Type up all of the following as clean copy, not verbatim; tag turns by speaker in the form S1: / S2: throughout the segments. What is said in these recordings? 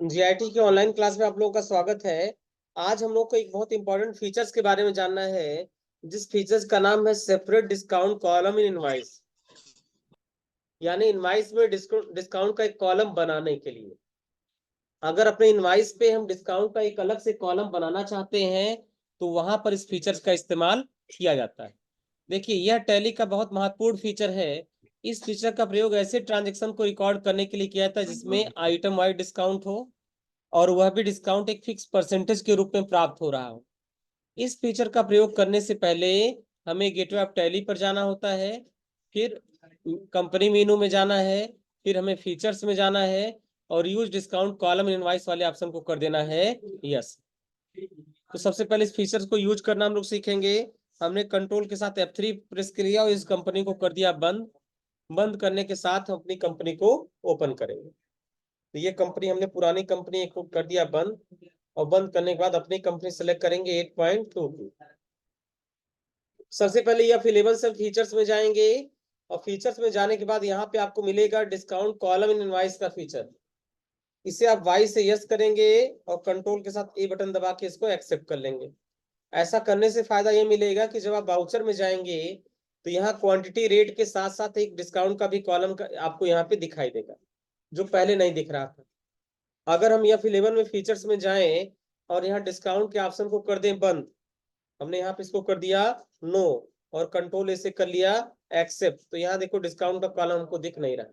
S1: GIT की online class में आप लोगों का स्वागत है। आज हम लोग को एक बहुत इंपॉर्टेंट फीचर्स के बारे में जानना है, जिस फीचर्स का नाम है separate discount column in invoice. यानी इनवाइस में डिस्काउंट का एक कॉलम बनाने के लिए अगर अपने इनवाइस पे हम डिस्काउंट का एक अलग से कॉलम बनाना चाहते हैं तो वहां पर इस फीचर्स का इस्तेमाल किया जाता है। देखिए, यह टैली का बहुत महत्वपूर्ण फीचर है। इस फीचर का प्रयोग ऐसे ट्रांजेक्शन को रिकॉर्ड करने के लिए किया जाता है जिसमें आइटम वाइड डिस्काउंट हो और वह भी डिस्काउंट एक फिक्स परसेंटेज के रूप में प्राप्त हो रहा हो। इस फीचर का प्रयोग करने से पहले हमें गेटवे ऑफ टैली पर जाना होता है, फिर कंपनी मेनू में जाना है, फिर हमें फीचर्स में जाना है और यूज डिस्काउंट कॉलम इनवॉइस वाले ऑप्शन को कर देना है यस। तो सबसे पहले इस फीचर्स को यूज करना हम लोग सीखेंगे। हमने कंट्रोल के साथ F3 प्रेस किया और इस कंपनी को कर दिया बंद। बंद करने के साथ हम अपनी कंपनी को ओपन करेंगे। तो ये कंपनी हमने पुरानी कंपनी को कर दिया बंद और बंद करने के बाद अपनी कंपनी सेलेक्ट करेंगे 8.22। सबसे पहले ये फिलेबल से फीचर्स में जाएंगे और फीचर्स में जाने के बाद यहाँ पे आपको मिलेगा डिस्काउंट कॉलम इन इनवॉइस का फीचर। इसे आप वाई से यस करेंगे और कंट्रोल के साथ ए बटन दबा के इसको एक्सेप्ट कर लेंगे। ऐसा करने से फायदा ये मिलेगा कि जब आप वाउचर में जाएंगे तो यहाँ क्वांटिटी रेट के साथ साथ एक डिस्काउंट का भी कॉलम आपको यहाँ पे दिखाई देगा, जो पहले नहीं दिख रहा था। अगर हम यहाँ फिर 11 में फीचर्स में जाएं और यहाँ डिस्काउंट के ऑप्शन को कर दें बंद, हमने यहाँ पे इसको कर दिया नो और कंट्रोल ऐसे कर लिया एक्सेप्ट, तो यहाँ देखो डिस्काउंट का कॉलम हमको दिख नहीं रहा।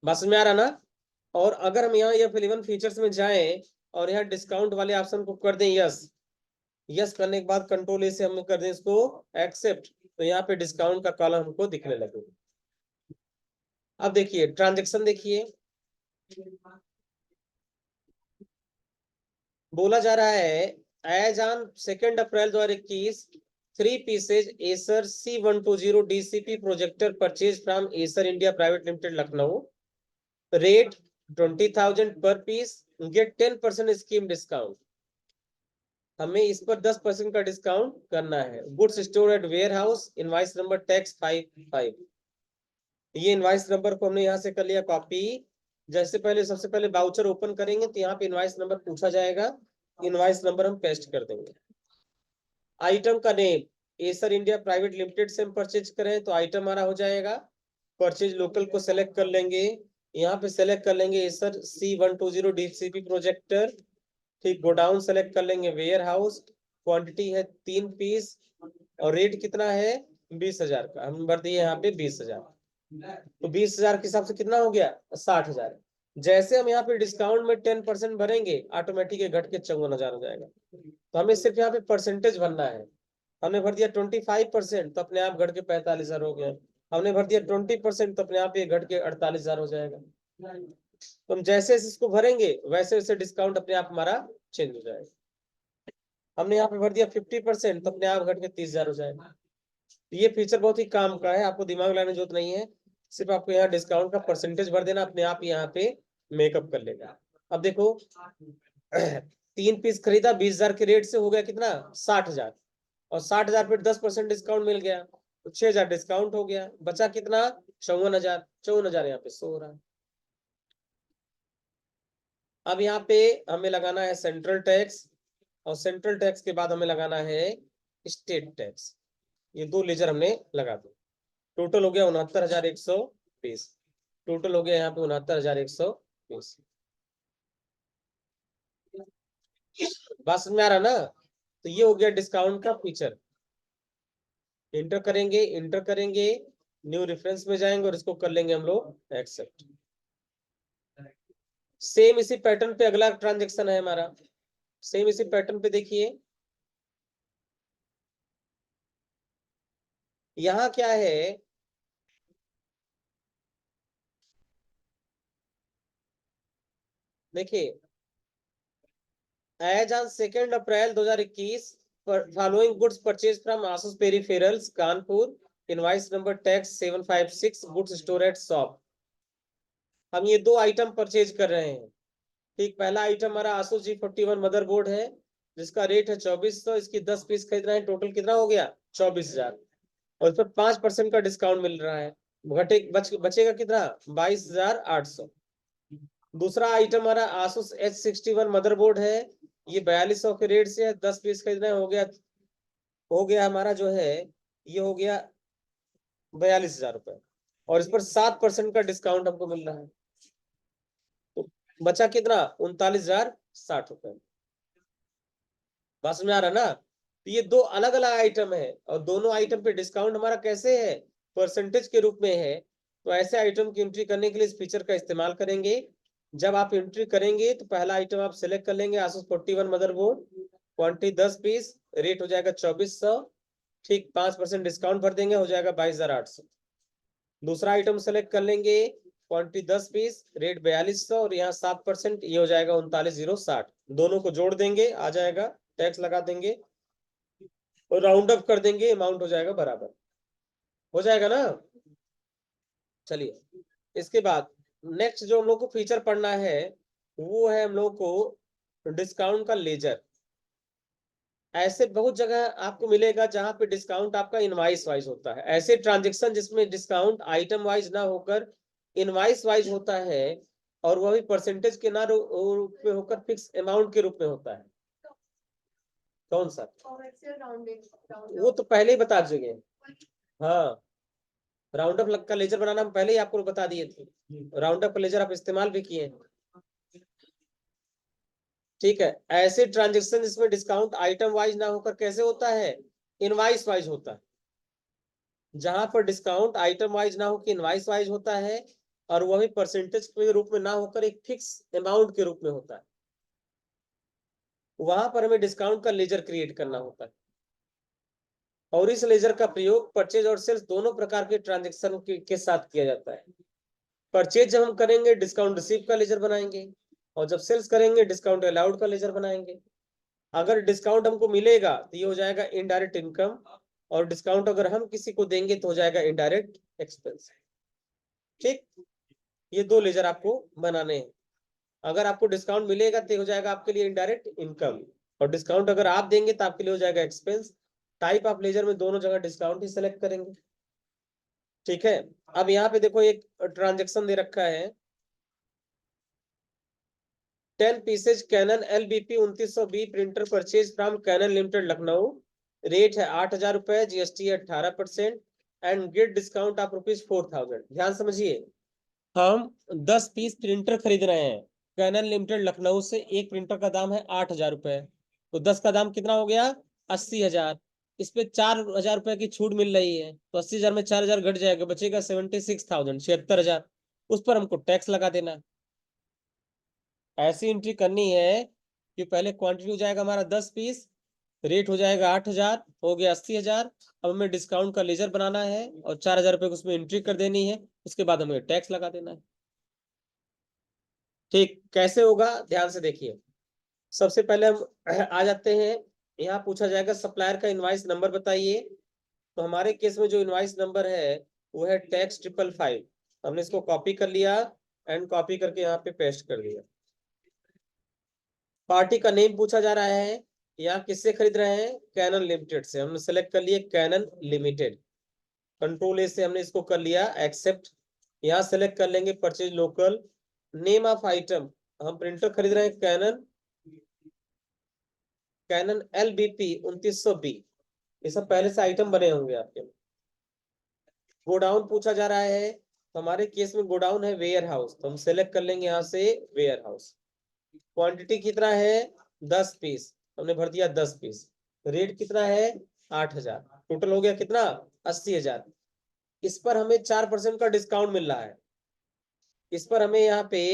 S1: बस में आ रहा ना। और अगर हम यहाँ ये फिर 11 फीचर्स में जाएं और यहाँ डिस्काउंट वाले ऑप्शन को कर दें यस, यस करने के बाद कंट्रोल ए से हम कर दें इसको एक्सेप्ट, तो यहाँ पे डिस्काउंट का कॉलम हमको दिखने लगे। अब देखिए ट्रांजेक्शन, देखिए बोला जा रहा है as on 2 April 2021 3 pieces Acer C120 DCP projector purchase from Acer India private limited Lucknow, rate 20,000 per piece, gate 10% scheme discount. हमें इस पर 10% का डिस्काउंट करना है। Goods store at warehouse, invoice number tax 55। ये इनवाइस नंबर को हमने यहाँ से कर लिया कॉपी। जैसे पहले सबसे पहले बाउचर ओपन करेंगे तो यहाँ पे इनवाइस नंबर पूछा जाएगा, इनवाइस नंबर हम पेस्ट कर देंगे। आइटम का name Acer India private limited से हम परचेज करें तो आइटम हमारा हो जाएगा। परचेज लोकल को सेलेक्ट कर लेंगे, यहाँ पे सेलेक्ट कर लेंगे एसर C120 DCP प्रोजेक्टर। ठीक, गोडाउन सेलेक्ट कर लेंगे वेयर हाउस, क्वांटिटी है 3 पीस और रेट कितना है 20,000 का, हम भर दिए यहाँ पे 20,000। तो 20,000 के हिसाब से कितना हो गया 60,000। जैसे हम यहाँ पे डिस्काउंट में 10% भरेंगे ऑटोमेटिक घट के 54,000 हो जाएगा। तो हमें सिर्फ यहाँ पे परसेंटेज भरना है। हमने भर दिया 25% तो अपने आप घट के 45,000 हो गया। हमने भर दिया 20% तो अपने आप ये घट के 48,000 हो जाएगा। तो हम जैसे जैसे इसको भरेंगे वैसे वैसे डिस्काउंट अपने आप हमारा चेंज हो जाएगा। हमने यहाँ पे भर दिया 50% तो अपने आप घट के 30,000 हो जाएगा। ये फीचर बहुत ही काम का है, आपको दिमाग लगाने की जरूरत नहीं है। सिर्फ आपको यहाँ डिस्काउंट का परसेंटेज भर देना, अपने आप यहाँ पे मेकअप कर लेगा। अब देखो 3 पीस खरीदा 20,000 के रेट से हो गया कितना 60,000 और 60,000 पे 10% डिस्काउंट मिल गया तो 6,000 डिस्काउंट हो गया, बचा कितना 54,000। 54,000 यहाँ पे शो हो रहा है। अब यहाँ पे हमें लगाना है सेंट्रल टैक्स और सेंट्रल टैक्स के बाद हमें लगाना है स्टेट टैक्स। ये 2 लेजर हमने लगा दिए। टोटल हो गया 69,120। टोटल हो गया यहाँ पे 69,120। बात समझ में आ रहा ना। तो ये हो गया डिस्काउंट का फीचर। इंटर करेंगे, इंटर करेंगे, न्यू रेफरेंस में जाएंगे और इसको कर लेंगे हम लोग एक्सेप्ट। सेम इसी पैटर्न पे अगला ट्रांजेक्शन है हमारा। सेम इसी पैटर्न पे देखिए यहाँ क्या है। देखिए as on 2 April 2021 following goods purchase from Asus peripherals Kanpur, invoice number tax 756, goods store at shop. हम ये 2 आइटम परचेज कर रहे हैं। ठीक, पहला आइटम हमारा आसूस G41 मदरबोर्ड है जिसका रेट है 2400। इसकी 10 पीस खरीद रहे हैं, टोटल कितना हो गया 24,000 और इस पर 5% का डिस्काउंट मिल रहा है। बचेगा कितना 22,800। दूसरा आइटम हमारा आसूस H61 मदरबोर्ड है, ये 4200 के रेट से 10 पीस खरीदना हो गया हमारा जो है, ये हो गया 42,000 रुपए, और इस पर 7% का डिस्काउंट हमको मिल रहा है, तो बचा कितना 39,060 रुपए। बात समझ आ रहा ना? तो ये दो अलग अलग आइटम है, और दोनों आइटम पे डिस्काउंट हमारा कैसे है, परसेंटेज के रूप में है। तो ऐसे आइटम की एंट्री करने के लिए इस फीचर का इस्तेमाल करेंगे। जब आप एंट्री करेंगे तो पहला आइटम आप सिलेक्ट कर लेंगे, Asus 41 motherboard, quantity 10 piece, rate हो जाएगा 2400, ठीक 5% डिस्काउंट भर देंगे, हो जाएगा 22,800। दूसरा आइटम सेलेक्ट कर लेंगे, क्वांटिटी 10 पीस, रेट 4200, और यहाँ 7%, ये हो जाएगा 39,060। दोनों को जोड़ देंगे, आ जाएगा, टैक्स लगा देंगे और राउंड अप कर देंगे, अमाउंट हो जाएगा बराबर, हो जाएगा ना? चलिए, इसके बाद नेक्स्ट जो हम लोग को फीचर पढ़ना है, वो है हम लोग को डिस्काउंट का लेजर। ऐसे बहुत जगह आपको मिलेगा जहां पे डिस्काउंट आपका इनवाइस वाइज होता है, ऐसे ट्रांजेक्शन जिसमें डिस्काउंट आइटम वाइज ना होकर इनवाइस वाइज होता है, और वह भी परसेंटेज के ना रूप में होकर फिक्स अमाउंट के रूप में होता है। कौन सा? वो तो पहले ही बता चुके हैं। हाँ, राउंड अप का लेजर बनाना हम पहले ही आपको बता दिए थे, राउंड अप का लेजर आप इस्तेमाल भी किए हैं। ठीक है, ऐसे ट्रांजेक्शन जिसमें डिस्काउंट आइटम वाइज ना होकर कैसे होता है, इनवाइस वाइज होता है। जहां पर डिस्काउंट आइटम वाइज ना होकर इनवाइस वाइज होता है, और वह भी परसेंटेज के रूप में ना होकर एक फिक्स अमाउंट के रूप में होता है, वहां पर हमें डिस्काउंट का लेजर क्रिएट करना होता है। और इस लेजर का प्रयोग परचेज और सेल्स दोनों प्रकार के ट्रांजेक्शन के साथ किया जाता है। परचेज जब हम करेंगे डिस्काउंट रिसीव का लेजर बनाएंगे, और जब सेल्स करेंगे डिस्काउंट अलाउड का लेजर बनाएंगे। अगर डिस्काउंट हमको मिलेगा तो ये हो जाएगा इनडायरेक्ट इनकम, और डिस्काउंट अगर हम किसी को देंगे तो हो जाएगा इनडायरेक्ट एक्सपेंस। ठीक, ये दो लेजर आपको बनाने हैं। अगर आपको डिस्काउंट मिलेगा तो हो जाएगा आपके लिए इनडायरेक्ट इनकम, और डिस्काउंट अगर आप देंगे तो आपके लिए हो जाएगा एक्सपेंस। टाइप ऑफ लेजर में दोनों जगह डिस्काउंट ही सेलेक्ट करेंगे। ठीक है, अब यहाँ पे देखो एक ट्रांजेक्शन दे रखा है, 10 pieces Canon LBP 2900B printer purchase from Canon limited Lucknow, rate है 8,000 रुपए, GST 18%, and get discount of ₹4,000। ध्यान समझिए, हम 10 पीस प्रिंटर खरीद रहे हैं कैनन लिमिटेड लखनऊ से, एक प्रिंटर का दाम है 8,000 रुपए, तो 10 का दाम कितना हो गया 80,000। इस पे 4,000 रुपए की छूट मिल रही है, तो 80,000 में 4,000 घट जाएगा, बचेगा 76,000, 76,000। उस पर हमको टैक्स लगा देना है। ऐसी एंट्री करनी है कि पहले क्वांटिटी हो जाएगा हमारा 10 पीस, रेट हो जाएगा 8,000, हो गया 80,000। अब हमें डिस्काउंट का लेजर बनाना है और 4,000 रुपए उसमें एंट्री कर देनी है, उसके बाद हमें टैक्स लगा देना है। ठीक, कैसे होगा ध्यान से देखिए। सबसे पहले हम आ जाते हैं, यहाँ पूछा जाएगा सप्लायर का इनवाइस नंबर बताइए। तो हमारे केस में जो इनवाइस नंबर है वो है टैक्स 555। हमने इसको कॉपी कर लिया, एंड कॉपी करके यहाँ पे पेस्ट कर दिया। पार्टी का नेम पूछा जा रहा है, यहाँ किससे खरीद रहे हैं, कैनन लिमिटेड से। हमने सेलेक्ट कर लिया कैनन लिमिटेड, कंट्रोल ए से हमने इसको कर लिया एक्सेप्ट। यहाँ सेलेक्ट कर लेंगे purchase local, name of item, हम प्रिंटर खरीद रहे हैं कैनन LBP 2900B। ये सब पहले से आइटम बने होंगे आपके। गोडाउन पूछा जा रहा है, तो हमारे केस में गोडाउन है वेयर हाउस, तो हम सेलेक्ट कर लेंगे यहाँ से वेयर हाउस। क्वांटिटी कितना है 10 पीस, हमने भर दिया 10 पीस, रेट कितना है 8,000, टोटल हो गया कितना 80,000। इस पर हमें 4% का डिस्काउंट मिल रहा है, इस पर हमें यहाँ पे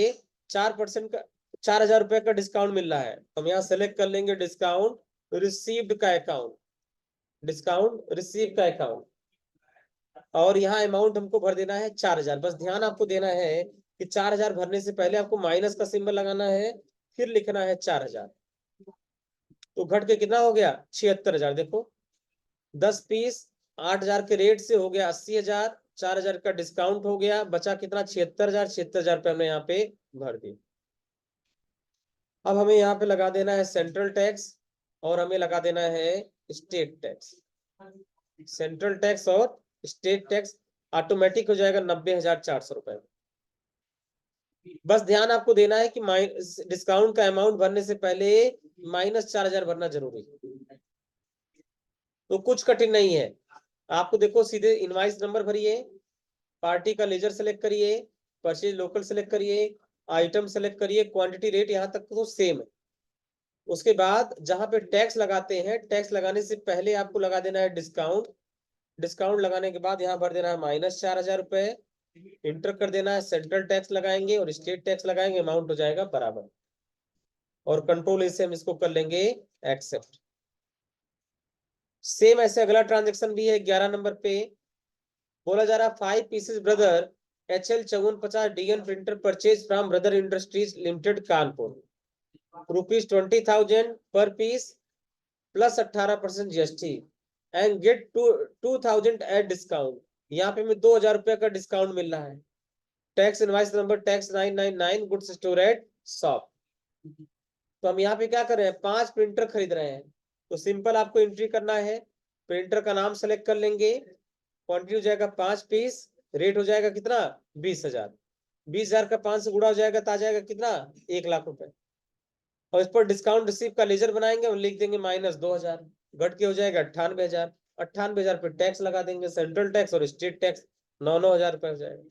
S1: 4% का 4,000 रुपए का डिस्काउंट मिल रहा है। हम यहाँ सेलेक्ट कर लेंगे डिस्काउंट रिसीव्ड का अकाउंट, डिस्काउंट रिसीव का अकाउंट, और यहाँ अमाउंट हमको भर देना है 4,000। बस ध्यान आपको देना है कि 4,000 भरने से पहले आपको माइनस का सिंबल लगाना है, फिर लिखना है 4,000। तो घट के कितना हो गया 76,000। देखो 10 पीस 8,000 के रेट से हो गया 80,000, 4,000 का डिस्काउंट हो गया, बचा कितना 76,000। 76,000 रुपये हमने यहाँ पे भर दी। अब हमें यहाँ पे लगा देना है सेंट्रल टैक्स, और हमें लगा देना है स्टेट टैक्स। सेंट्रल टैक्स और स्टेट टैक्स ऑटोमेटिक हो जाएगा 90,400 रुपए। बस ध्यान आपको देना है कि डिस्काउंट का अमाउंट भरने से पहले -4,000 भरना जरूरी है। तो कुछ कठिन नहीं है, आपको देखो सीधे इनवाइस नंबर भरिए, पार्टी का लेजर सेलेक्ट करिए, परचेज लोकल सेलेक्ट करिए, आइटम सेलेक्ट करिए, क्वांटिटी रेट यहाँ तक तो सेम है। उसके बाद जहां पे टैक्स लगाते हैं, टैक्स लगाने से पहले आपको लगा देना है डिस्काउंट। डिस्काउंट लगाने के बाद यहाँ भर देना है -4,000 रुपए, इंटर कर देना है, सेंट्रल टैक्स लगाएंगे और स्टेट टैक्स लगाएंगे, अमाउंट हो जाएगा बराबर। और कंट्रोल से हम इसको कर लेंगे एक्सेप्ट। सेम ऐसे अगला ट्रांजेक्शन भी है 11 नंबर पे, बोला जा रहा 5 pieces Brother HL 5450 DN printer purchase from Brother industries limited Kanpur, ₹20,000 per piece plus 18% GST and get 2,000 at discount. यहाँ पे हमें 2,000 रुपए का डिस्काउंट मिल रहा है। Tax invoice number tax 999 goods store at shop. तो हम यहाँ पे क्या कर रहे हैं, 5 प्रिंटर खरीद रहे हैं। तो सिंपल आपको एंट्री करना है, प्रिंटर का नाम सेलेक्ट कर लेंगे, क्वांटिटी हो जाएगा 5 पीस, रेट हो जाएगा कितना 20,000, 20,000 का 5 से गुणा हो जाएगा तो आ जाएगा कितना 1,00,000 रुपए। और इस पर डिस्काउंट रिसीव का लेजर बनाएंगे और लिख देंगे -2,000, घट के हो जाएगा 98,000। 98,000 पे टैक्स लगा देंगे, सेंट्रल टैक्स और स्टेट टैक्स, 9,000 रुपए हो जाएगा।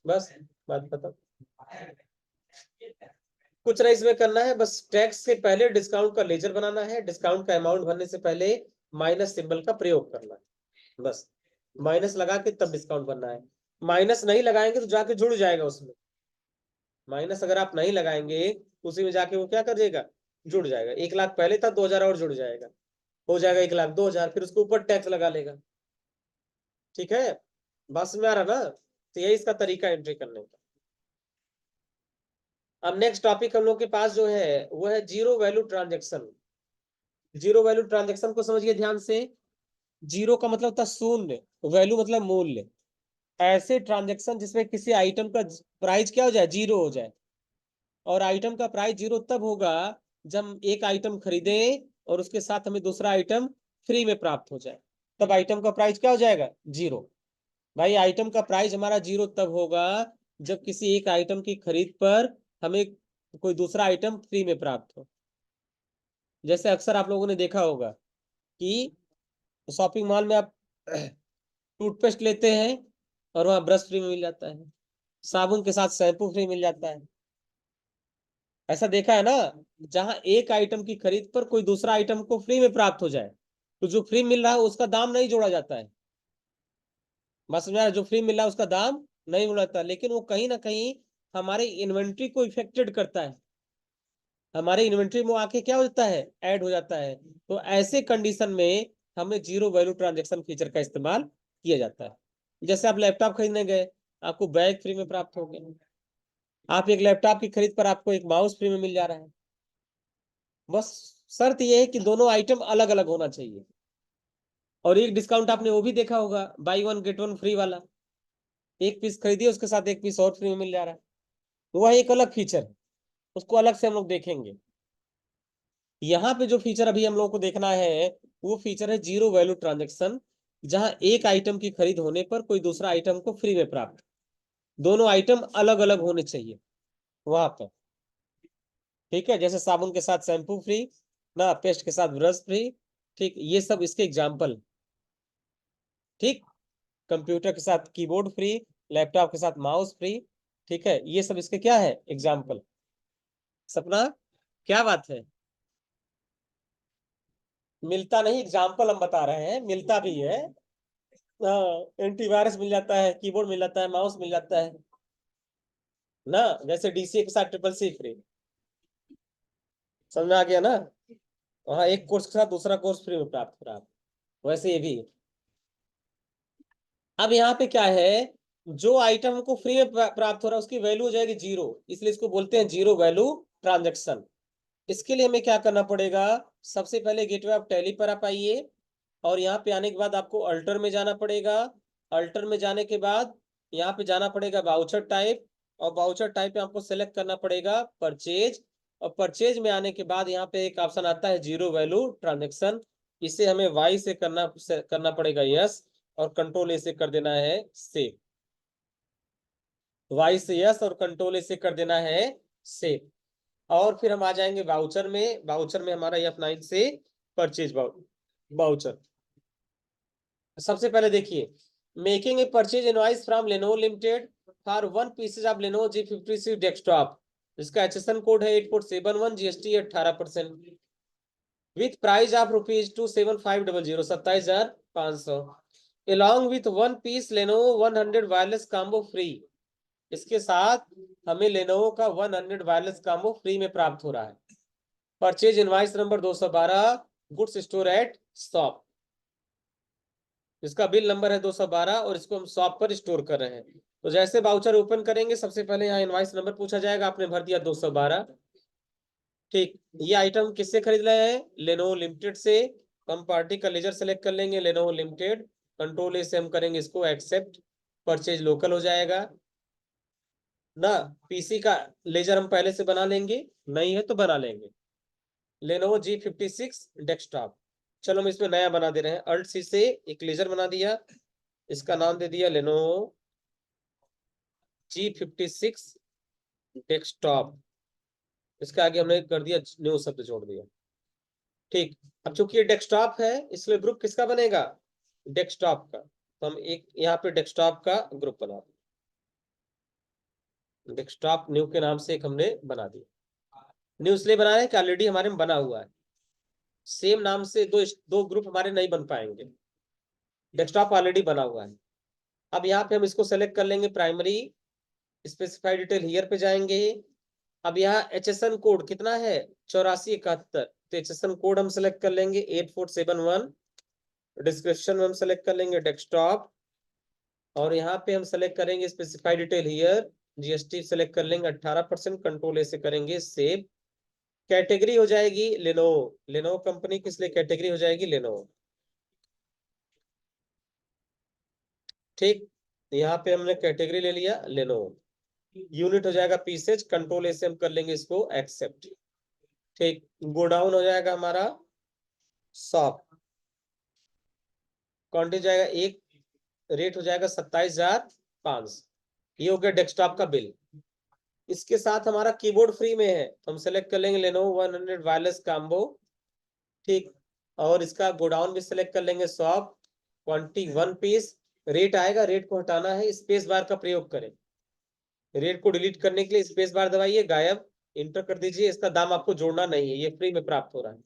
S1: बस बात खत्म, कुछ नहीं इसमें करना है, बस टैक्स से पहले डिस्काउंट का लेजर बनाना है, डिस्काउंट का अमाउंट भरने से पहले माइनस सिंबल का प्रयोग करना है, बस माइनस लगा के तब डिस्काउंट भरना है। माइनस नहीं लगाएंगे तो जाके जुड़ जाएगा उसमें, माइनस अगर आप नहीं लगाएंगे उसी में जाके वो क्या कर देगा, जुड़ जाएगा। 1,00,000 पहले था, 2,000 और जुड़ जाएगा, हो जाएगा 1,00,000 2,000, फिर उसके ऊपर टैक्स लगा लेगा। ठीक है, बस में आ रहा ना, तो यही इसका तरीका एंट्री करने का। अब नेक्स्ट टॉपिक हम लोग के पास जो है वो है zero value transaction. Zero value transaction को समझिए ध्यान से। जीरो का मतलब था शून्य, वैल्यू मतलब मूल्य। ऐसे ट्रांजेक्शन जिसमें किसी आइटम का प्राइस क्या हो जाए, जीरो हो जाए। और आइटम का प्राइस जीरो तब होगा जब एक आइटम खरीदे और उसके साथ हमें दूसरा आइटम फ्री में प्राप्त हो जाए, तब आइटम का प्राइस क्या हो जाएगा, जीरो। भाई आइटम का प्राइस हमारा जीरो तब होगा जब किसी एक आइटम की खरीद पर हमें कोई दूसरा आइटम फ्री में प्राप्त हो। जैसे अक्सर आप लोगों ने देखा होगा कि शॉपिंग मॉल में आप टूथपेस्ट लेते हैं और वहां ब्रश फ्री में मिल जाता है, साबुन के साथ शैम्पू फ्री मिल जाता है। ऐसा देखा है ना, जहां एक आइटम की खरीद पर कोई दूसरा आइटम को फ्री में प्राप्त हो जाए तो जो फ्री मिल रहा है उसका दाम नहीं जोड़ा जाता है। बस जो फ्री मिल रहा है उसका दाम नहीं जोड़ा जाता, लेकिन वो कहीं ना कहीं हमारे इन्वेंट्री को इफेक्टेड करता है, हमारे इन्वेंट्री में आके क्या हो जाता है, ऐड हो जाता है। तो ऐसे कंडीशन में हमें जीरो वैल्यू ट्रांजेक्शन फीचर का इस्तेमाल किया जाता है। जैसे आप लैपटॉप खरीदने गए, आपको बैग फ्री में प्राप्त हो गया, आप एक लैपटॉप की खरीद पर आपको एक माउस फ्री में मिल जा रहा है। बस शर्त यह है कि दोनों आइटम अलग अलग होना चाहिए। और एक डिस्काउंट आपने वो भी देखा होगा, by one get one free वाला, एक पीस खरीदिए उसके साथ एक पीस और फ्री में मिल जा रहा है। तो वह एक अलग फीचर है, उसको अलग से हम लोग देखेंगे। यहाँ पे जो फीचर अभी हम लोगों को देखना है वो फीचर है जीरो वैल्यू ट्रांजेक्शन, जहां एक आइटम की खरीद होने पर कोई दूसरा आइटम को फ्री में प्राप्त, दोनों आइटम अलग अलग होने चाहिए वहां पर। ठीक है, जैसे साबुन के साथ शैम्पू फ्री ना, पेस्ट के साथ ब्रश फ्री। ठीक, ये सब इसके एग्जाम्पल। ठीक, कंप्यूटर के साथ कीबोर्ड फ्री, लैपटॉप के साथ माउस फ्री। ठीक है, ये सब इसके क्या है, एग्जाम्पल। सपना क्या बात है, मिलता नहीं, एग्जाम्पल हम बता रहे हैं, मिलता भी है। हाँ, एंटीवायरस मिल जाता है, कीबोर्ड मिल जाता है, माउस मिल जाता है ना। जैसे DCA के साथ CCC फ्री, समझ में आ गया ना। वहाँ एक कोर्स के साथ दूसरा कोर्स फ्री में प्राप्त हो रहा है, वैसे ये भी। अब यहाँ पे क्या है, जो आइटम को फ्री में प्राप्त हो रहा है उसकी वैल्यू हो जाएगी जीरो, इसलिए इसको बोलते हैं जीरो वैल्यू ट्रांजेक्शन। इसके लिए हमें क्या करना पड़ेगा, सबसे पहले गेटवे ऑफ टैली पर आप आइए और यहाँ पे आने के बाद आपको अल्टर में जाना पड़ेगा। अल्टर में जाने के बाद यहाँ पे जाना पड़ेगा वाउचर टाइप, और वाउचर टाइप पे आपको सेलेक्ट करना पड़ेगा परचेज। और परचेज में आने के बाद यहाँ पे एक ऑप्शन आता है जीरो वैल्यू ट्रांजेक्शन, इसे हमें वाई से करना पड़ेगा यस। और कंट्रोल ए से कर देना है सेव। वाई से यस और कंट्रोल ए से कर देना है सेव। और फिर हम आ जाएंगे वाउचर में। वाउचर में हमारा F9 से परचेज वाउचर। सबसे पहले देखिए, making a purchase invoice from Lenovo limited for 1 pieces of Lenovo G56 desktop. इसका HSN कोड है 8471, GST 18%, with price of ₹27500, 27,500, along with 1 piece Lenovo 100 wireless combo free. इसके साथ हमें लेनोवो का 100 वायरलेस कॉम्बो फ्री में प्राप्त हो रहा है। Purchase invoice number 212, goods store at shop. इसका बिल नंबर है 212 और इसको हम शॉप पर स्टोर कर रहे हैं। तो जैसे वाउचर ओपन करेंगे, सबसे पहले यहाँ इनवॉइस नंबर पूछा जाएगा, आपने भर दिया 212। ठीक, ये आइटम किससे खरीद रहे हैं? लेनोवो लिमिटेड से। हम पार्टी का लेजर सेलेक्ट कर लेंगे, लेनोवो लिमिटेड। कंट्रोल ए से हम करेंगे इसको एक्सेप्ट। परचेज लोकल हो जाएगा ना। पीसी का लेजर हम पहले से बना लेंगे, नहीं है तो बना लेंगे। Lenovo G56 desktop. चलो हम इसमें नया बना दे रहे हैं। अल्ट सी से एक लेजर बना दिया, इसका नाम दे दिया लेनोवो G56 डेस्कटॉप। इसके आगे हमने कर दिया न्यू शब्द जोड़ दिया। ठीक, अब चूंकि ये डेस्कटॉप है इसलिए ग्रुप किसका बनेगा? डेस्कटॉप का। तो हम एक यहाँ पे डेस्कटॉप का ग्रुप बना दिया, डेस्कटॉप न्यू के नाम से एक हमने बना दिया। न्यू इसलिए बनाया है कि ऑलरेडी हमारे में बना हुआ है। सेम नाम से दो दो ग्रुप हमारे नहीं बन पाएंगे, डेस्कटॉप ऑलरेडी बना हुआ है। अब यहाँ पे हम इसको सेलेक्ट कर लेंगे, प्राइमरी स्पेसिफाइड डिटेल हियर पे जाएंगे। अब यहाँ HSN कोड कितना है? 8471। तो HSN कोड हम सेलेक्ट कर लेंगे 8471। डिस्क्रिप्शन में हम सेलेक्ट कर लेंगे डेस्कटॉप, और यहाँ पे हम सेलेक्ट करेंगे specified detail here, GST select कर लेंगे 18%, कंट्रोल ए से करेंगे सेव। कैटेगरी हो जाएगी लेनोवो। लेनोवो कंपनी किस लिए कैटेगरी हो जाएगी? लेनोवो। ठीक, यहाँ पे हमने कैटेगरी ले लिया लेनोवो। यूनिट हो जाएगा पीसेज, कंट्रोल ए से हम कर लेंगे इसको एक्सेप्ट। ठीक, गोडाउन हो जाएगा हमारा शॉप। क्वांटिटी जाएगा एक, रेट हो जाएगा 27,500। ये हो गया डेस्कटॉप का बिल। इसके साथ हमारा कीबोर्ड फ्री में है, तो हम सेलेक्ट कर लेंगे लेनोवो 100 वायरलेस कॉम्बो। ठीक, और इसका गोडाउन भी सेलेक्ट कर लेंगे शॉप, क्वांटिटी 1 पीस। रेट आएगा, रेट को हटाना है, स्पेस बार का प्रयोग करें। रेट को डिलीट करने के लिए स्पेस बार दबाइए, गायब, इंटर कर दीजिए। इसका दाम आपको जोड़ना नहीं है, ये फ्री में प्राप्त हो रहा है।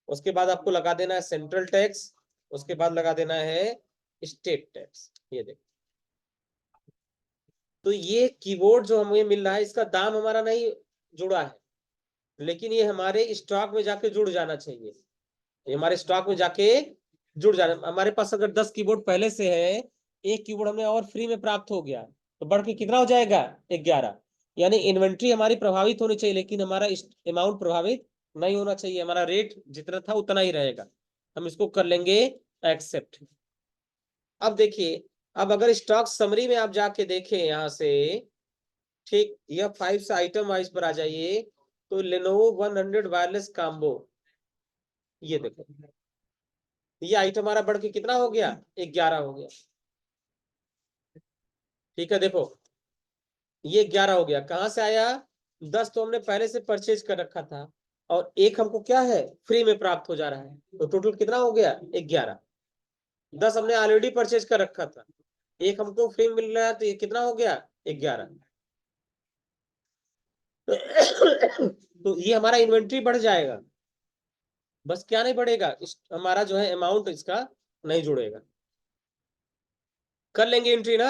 S1: उसके बाद आपको लगा देना है सेंट्रल टैक्स, उसके बाद लगा देना है स्टेट टैक्स। ये देखो, तो ये कीबोर्ड जो हमें मिल रहा है इसका दाम हमारा नहीं जुड़ा है, लेकिन ये हमारे स्टॉक में जाके जुड़ जाना चाहिए। ये हमारे स्टॉक में जाके जुड़ जाना। हमारे पास अगर 10 कीबोर्ड पहले से है, एक कीबोर्ड हमें और फ्री में प्राप्त हो गया, तो बढ़ के कितना हो जाएगा? 11। यानी इन्वेंट्री हमारी प्रभावित होनी चाहिए, लेकिन हमारा अमाउंट प्रभावित नहीं होना चाहिए। हमारा रेट जितना था उतना ही रहेगा। हम इसको कर लेंगे एक्सेप्ट। अब देखिए, अब अगर स्टॉक समरी में आप जाके देखें यहाँ से, ठीक, यह 5 से आइटम वाइज पर आ जाइए, तो लेनोवो 100 वायरलेस कॉम्बो, ये देखो, ये आइटम हमारा बढ़ के कितना हो गया? 11 हो गया। ठीक है, देखो ये 11 हो गया। कहां से आया? 10 तो हमने पहले से परचेज कर रखा था, और एक हमको क्या है? फ्री में प्राप्त हो जा रहा है। तो टोटल कितना हो गया? 11। 10 हमने ऑलरेडी परचेज कर रखा था, एक हमको फ्री मिल रहा है, तो ये कितना हो गया? 11। तो ये हमारा इन्वेंट्री बढ़ जाएगा, बस क्या नहीं बढ़ेगा? हमारा जो है अमाउंट इसका नहीं जुड़ेगा। कर लेंगे एंट्री ना।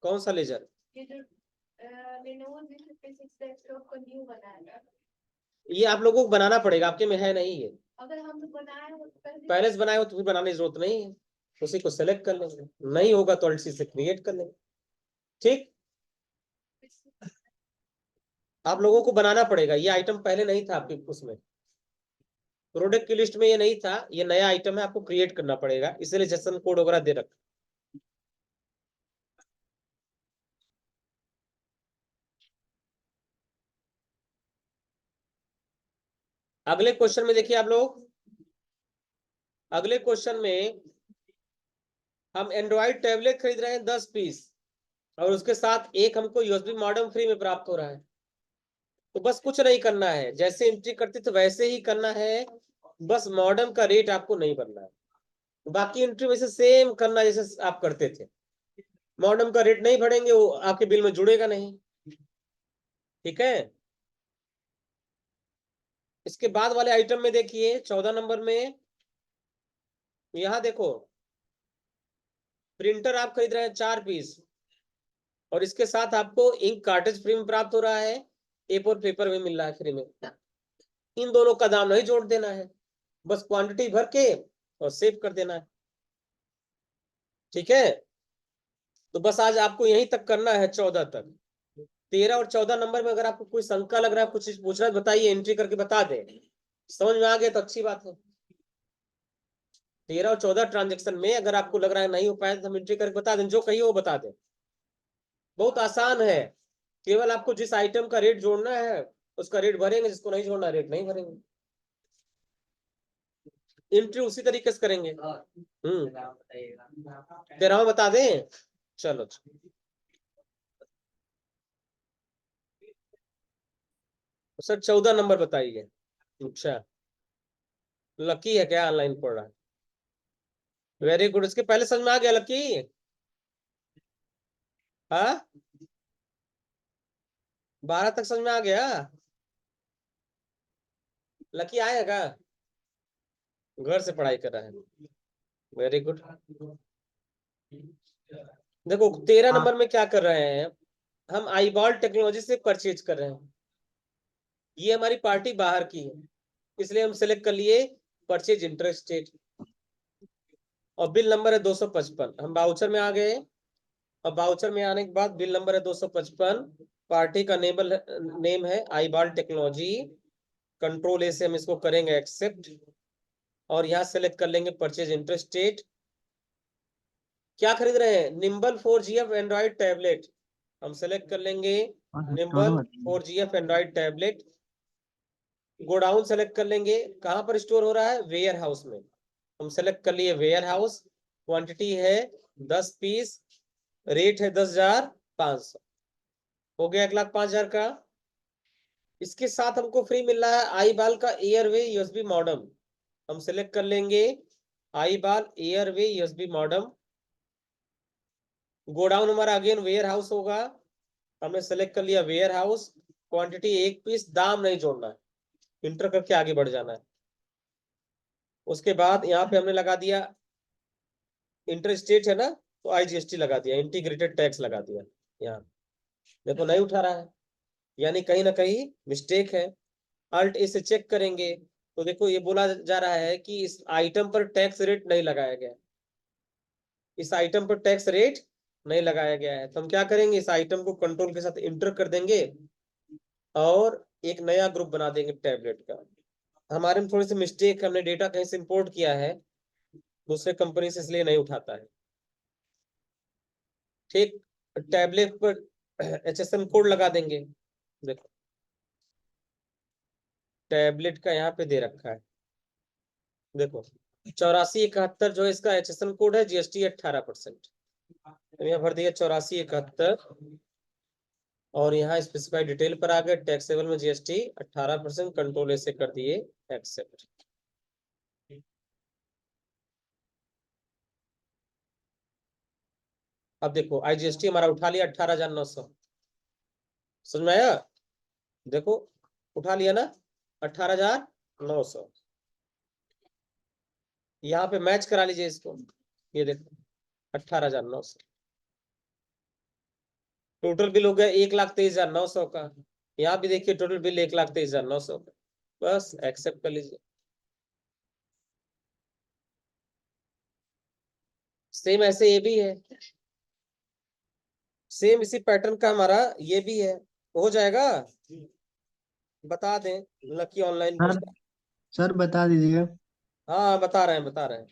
S1: कौन सा लेजर? ये आप लोगों को बनाना पड़ेगा, आपके में है नहीं है। अगर हम पहले से बनाए हो तो फिर बनाने की जरूरत नहीं है, उसी को सेलेक्ट कर लेंगे। नहीं होगा तो अल्ट सी से क्रिएट कर लेंगे। ठीक, आप लोगों को बनाना पड़ेगा। ये आइटम पहले नहीं था आपके उसमें, प्रोडक्ट की लिस्ट में ये नहीं था, ये नया आइटम है, आपको क्रिएट करना पड़ेगा, इसलिए सेशन कोड वगैरह दे रखा। अगले क्वेश्चन में देखिए आप लोग, अगले क्वेश्चन में हम एंड्रॉइड टैबलेट खरीद रहे हैं 10 पीस, और उसके साथ एक हमको यूएसबी मॉडेम फ्री में प्राप्त हो रहा है। तो बस कुछ नहीं करना है, जैसे एंट्री करते थे वैसे ही करना है, बस मॉडेम का रेट आपको नहीं भरना है, बाकी एंट्री वैसे सेम करना जैसे आप करते थे। मॉडेम का रेट नहीं भरेंगे, वो आपके बिल में जुड़ेगा नहीं। ठीक है। इसके बाद वाले आइटम में देखिए 14 नंबर में, यहां देखो प्रिंटर आप खरीद रहे हैं 4 पीस, और इसके साथ आपको इंक कार्टेज फ्री में प्राप्त हो रहा है, ए फोर पेपर भी मिल रहा है फ्री में। इन दोनों का दाम नहीं जोड़ देना है, बस क्वांटिटी भर के और सेव कर देना है। ठीक है। तो बस आज आपको यहीं तक करना है, 14 तक। 13 और 14 नंबर में अगर आपको कोई शंका लग रहा है, कुछ चीज पूछ रहा है, बताइए, एंट्री करके बता दे। समझ में आ गया तो अच्छी बात है। 13 और 14 ट्रांजेक्शन में अगर आपको लग रहा है नहीं हो पाया तो हम एंट्री करके बता दें, जो कहिए वो बता दें। बहुत आसान है, केवल आपको जिस आइटम का रेट जोड़ना है उसका रेट भरेंगे, जिसको नहीं जोड़ना रेट नहीं भरेंगे। एंट्री उसी तरीके से करेंगे। 13 बता दें, चलो। सर 14 नंबर बताइए। अच्छा, लकी है क्या, ऑनलाइन पढ़ रहा है? वेरी गुड, इसके पहले समझ में आ गया लकी? हाँ, 12 तक समझ में आ गया। लकी आएगा, घर से पढ़ाई कर रहा है। Very good. देखो 13
S2: हाँ
S1: नंबर में क्या कर रहे हैं, हम आईबॉल टेक्नोलॉजी से परचेज कर रहे हैं। ये हमारी पार्टी बाहर की है, इसलिए हम सेलेक्ट कर लिए परचेज इंटरेस्टेड, और बिल नंबर है 255। हम बाउचर में आ गए, और बाउचर में आने के बाद बिल नंबर है 255। पार्टी का नेम है आईबॉल टेक्नोलॉजी। कंट्रोल ए से हम इसको करेंगे एक्सेप्ट, और यहाँ सेलेक्ट कर लेंगे परचेज इंटरेस्टेड। क्या खरीद रहे हैं, निम्बल 4GF एंड्रॉइड टैबलेट। हम सेलेक्ट कर लेंगे nimble 4GF Android tablet. Godown select कर लेंगे, कहां पर स्टोर हो रहा है, वेयर हाउस में। हम सेलेक्ट कर लिए वेयर हाउस। क्वांटिटी है 10 पीस, रेट है 10,500। हो गया 1,05,000 का। इसके साथ हमको फ्री मिल रहा है आई बाल का एयरवे यूएसबी मॉडम। हम सेलेक्ट कर लेंगे आई बाल एयरवे यूएसबी मॉडम। गोडाउन हमारा अगेन वेयर हाउस होगा, हमने सेलेक्ट कर लिया वेयर हाउस। क्वांटिटी 1 पीस, दाम नहीं जोड़ना है, इंटर करके आगे बढ़ जाना है। उसके बाद यहाँ पे हमने लगा दिया इंटर स्टेट है ना, तो आईजीएसटी लगा दिया, इंटीग्रेटेड टैक्स लगा दिया। यहाँ देखो नहीं उठा रहा है, यानी कहीं ना कहीं मिस्टेक है। अल्ट ए से चेक करेंगे तो देखो ये बोला जा रहा है कि इस आइटम पर टैक्स रेट नहीं लगाया गया, इस आइटम पर टैक्स रेट नहीं लगाया गया है। तो हम क्या करेंगे, इस आइटम को कंट्रोल के साथ इंटर कर देंगे, और एक नया ग्रुप बना देंगे टैबलेट का। हमारे में थोड़ी सी मिस्टेक, हमने डेटा कहीं से इंपोर्ट किया है दूसरे कंपनी से, इसलिए नहीं उठाता है। ठीक, टैबलेट पर एचएसएन कोड लगा देंगे। देखो टैबलेट का यहाँ पे दे रखा है, देखो 8471 जो है इसका एचएसएन कोड है, जीएसटी 18%। तो यहाँ भर दिया 8471, और यहाँ स्पेसिफाई डिटेल पर आ गए, टैक्सेबल में जीएसटी 18%, कंट्रोल ऐसे कर दिए एक्सेप्ट। अब देखो आईजीएसटी हमारा उठा लिया 18,900, समझ में आया? देखो उठा लिया ना 18,900। यहाँ पे मैच करा लीजिए इसको, ये देखो 18,900। टोटल बिल हो गया 1,23,900 का। यहाँ भी देखिए टोटल बिल 1,23,900 का। बस एक्सेप्ट कर लीजिए। सेम ऐसे ये भी है, सेम इसी पैटर्न का हमारा ये भी है, हो जाएगा। बता दें, लकी ऑनलाइन
S2: सर,
S1: पूछता।
S2: सर बता दीजिए।
S1: हाँ बता रहे हैं, बता रहे हैं।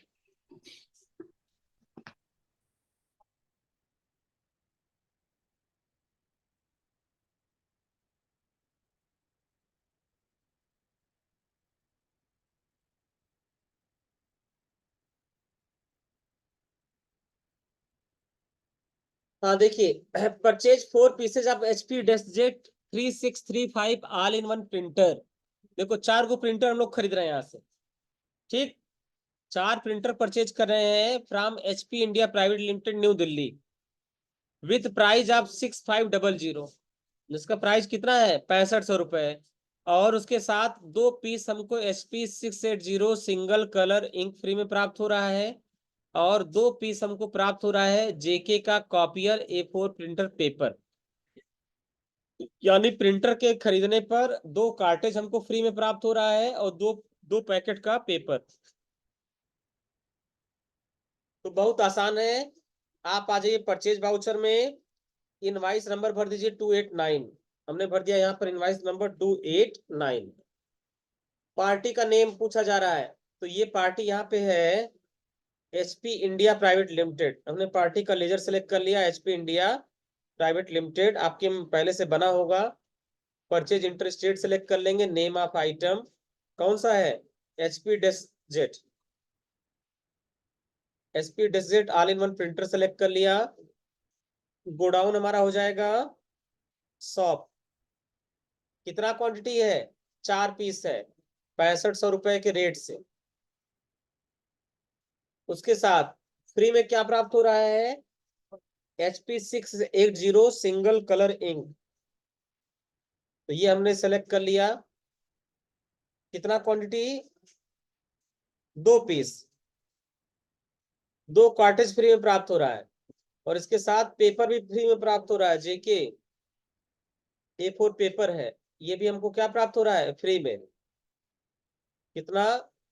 S1: हाँ देखिए, purchase 4 pieces of HP DeskJet 3635 all in one printer. देखो 4 गो प्रिंटर हम लोग खरीद रहे हैं यहाँ से, ठीक। 4 प्रिंटर परचेज कर रहे हैं from HP India private limited new Delhi with price of 6500, जिसका प्राइस कितना है 6500 रुपए। और उसके साथ 2 पीस हमको HP 680 single colour ink free में प्राप्त हो रहा है, और 2 पीस हमको प्राप्त हो रहा है JK का कॉपियर A4 प्रिंटर पेपर। यानी प्रिंटर के खरीदने पर 2 कार्टेज हमको फ्री में प्राप्त हो रहा है और दो पैकेट का पेपर। तो बहुत आसान है, आप आ जाइए परचेज वाउचर में, इनवाइस नंबर भर दीजिए 289। हमने भर दिया यहाँ पर इनवाइस नंबर 289। पार्टी का नेम पूछा जा रहा है, तो ये पार्टी यहाँ पे है HP इंडिया प्राइवेट लिमिटेड। हमने पार्टी का लेजर सेलेक्ट कर लिया, HP इंडिया प्राइवेट लिमिटेड आपके पहले से बना होगा। परचेज इंटरेस्टेड सेलेक्ट कर लेंगे, नेम ऑफ आइटम कौन सा है HP DeskJet, HP DeskJet all in one printer select कर लिया। गोडाउन हमारा हो जाएगा शॉप। कितना क्वांटिटी है 4 पीस है 6500 रुपए के रेट से। उसके साथ फ्री में क्या प्राप्त हो रहा है HP 680 सिंगल कलर इंक। तो ये हमने सेलेक्ट कर लिया। कितना क्वांटिटी 2 पीस, 2 कार्टेज फ्री में प्राप्त हो रहा है, और इसके साथ पेपर भी फ्री में प्राप्त हो रहा है JK A4 पेपर है, ये भी हमको क्या प्राप्त हो रहा है फ्री में। कितना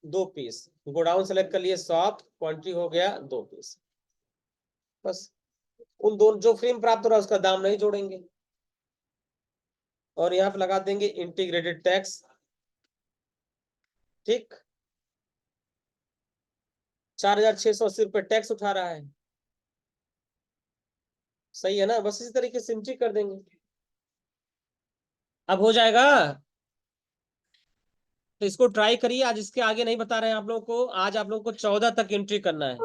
S1: 2 पीस। गोडाउन सेलेक्ट कर लिए शॉप, क्वांटिटी हो गया 2 पीस। बस उन दोनों जो फ्री में प्राप्त हो रहा है उसका दाम नहीं जोड़ेंगे, और यहाँ पे लगा देंगे इंटीग्रेटेड टैक्स, ठीक। 4680 रुपये टैक्स उठा रहा है, सही है ना। बस इसी तरीके से एंट्री कर देंगे, अब हो जाएगा। तो इसको ट्राई करिए, आज इसके आगे नहीं बता रहे हैं आप लोगों को। आज आप लोगों को 14 तक एंट्री करना है।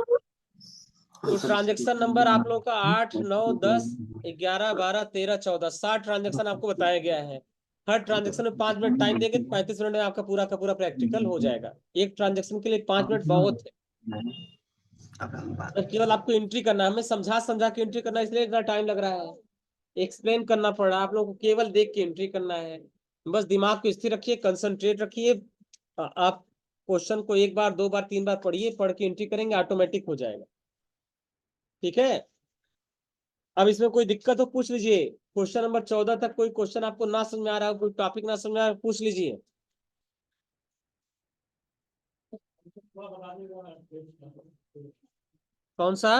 S1: तो ट्रांजेक्शन नंबर आप लोगों का 8, 9, 10, 11, 12, 13, 14, 60 ट्रांजेक्शन आपको बताया गया है। हर ट्रांजेक्शन में 5 मिनट टाइम देंगे तो 35 मिनट में आपका पूरा का पूरा प्रैक्टिकल हो जाएगा। एक ट्रांजेक्शन के लिए 5 मिनट बहुत है। तो केवल आपको एंट्री करना है, हमें समझा समझा के एंट्री करना है, इसलिए इतना टाइम लग रहा है। एक्सप्लेन करना पड़ रहा है, आप लोगों को केवल देख के एंट्री करना है। बस दिमाग को स्थिर रखिए, कंसंट्रेट रखिए। आप क्वेश्चन को 1 बार 2 बार 3 बार पढ़िए, पढ़ के एंट्री करेंगे ऑटोमेटिक हो जाएगा, ठीक है। अब इसमें कोई दिक्कत हो पूछ लीजिए। क्वेश्चन नंबर 14 तक कोई क्वेश्चन आपको ना समझ में आ रहा हो, कोई टॉपिक ना समझ में आ रहा हो, पूछ लीजिए। कौन सा